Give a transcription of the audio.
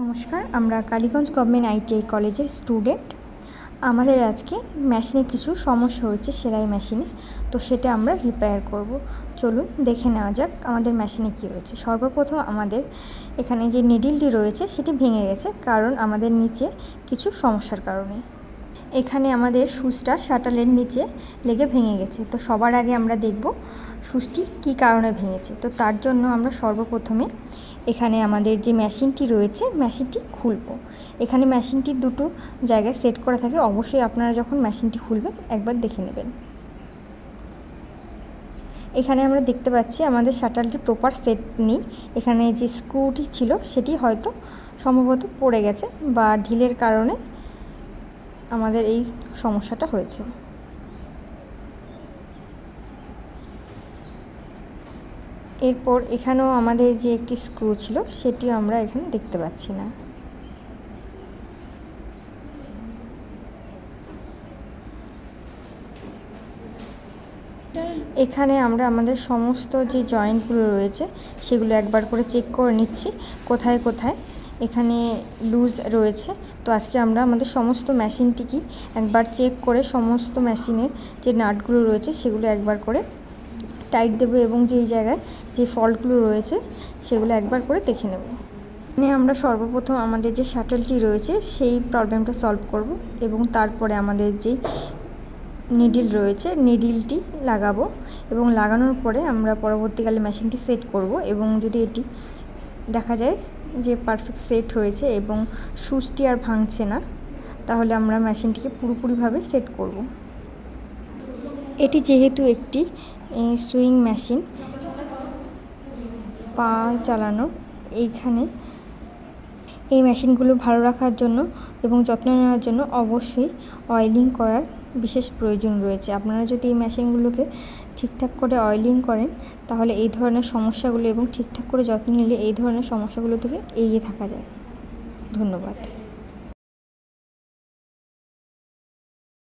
নমস্কার, আমরা Kaliganj government ITI কলেজের স্টুডেন্ট। আমাদের আজকে মেশিনে কিছু সমস্যা হয়েছে, সেলাই মেশিনে। তো সেটা আমরা রিপেয়ার করব। চলুন দেখে নেওয়া যাক আমাদের মেশিনে কী হয়েছে। সর্বপ্রথম আমাদের এখানে যে নিডলটি রয়েছে সেটি ভেঙে গেছে, কারণ আমাদের নিচে কিছু সমস্যার কারণে। এখানে আমাদের সুচটা শাটালের নিচে লেগে ভেঙে গেছে। তো সবার আগে আমরা দেখব সুচটি কী কারণে ভেঙেছে। তো তার জন্য আমরা সর্বপ্রথমে এখানে আমাদের যে মেশিনটি রয়েছে মেশিনটি খুলব। এখানে মেশিনটি দুটো জায়গায় সেট করা থাকে, অবশ্যই আপনারা যখন মেশিনটি খুলবেন একবার দেখে নেবেন। এখানে আমরা দেখতে পাচ্ছি আমাদের শাটালটি প্রপার সেট নেই। এখানে যে স্ক্রুটি ছিল সেটি হয়তো সম্ভবত পড়ে গেছে বা ঢিলের কারণে আমাদের এই সমস্যাটা হয়েছে। এরপর এখানেও আমাদের যে একটি স্ক্রু ছিল সেটিও আমরা এখানে দেখতে পাচ্ছি না। এখানে আমরা আমাদের সমস্ত যে জয়েন্টগুলো রয়েছে সেগুলো একবার করে চেক করে নিচ্ছি কোথায় কোথায় এখানে লুজ রয়েছে। তো আজকে আমরা আমাদের সমস্ত মেশিনটিকে একবার চেক করে সমস্ত মেশিনের যে নাটগুলো রয়েছে সেগুলো একবার করে টাইট দেবো এবং যেই জায়গায় যে ফল্টগুলো রয়েছে সেগুলো একবার করে দেখে নেব। মানে আমরা সর্বপ্রথম আমাদের যে শাটলটি রয়েছে সেই প্রবলেমটা সলভ করব এবং তারপরে আমাদের যে নিডল রয়েছে নিডলটি লাগাবো এবং লাগানোর পরে আমরা পরবর্তীকালে মেশিনটি সেট করব এবং যদি এটি দেখা যায় যে পারফেক্ট সেট হয়েছে এবং সুচটি আর ভাঙছে না, তাহলে আমরা মেশিনটিকে পুরোপুরিভাবে সেট করব। এটি যেহেতু একটি সুইং মেশিন পা চালানো, এইখানে এই মেশিনগুলো ভালো রাখার জন্য এবং যত্ন নেওয়ার জন্য অবশ্যই অয়েলিং করার বিশেষ প্রয়োজন রয়েছে। আপনারা যদি এই মেশিনগুলোকে ঠিকঠাক করে অয়েলিং করেন তাহলে এই ধরনের সমস্যাগুলো এবং ঠিকঠাক করে যত্ন নিলে এই ধরনের সমস্যাগুলো থেকে এড়িয়ে থাকা যায়। ধন্যবাদ।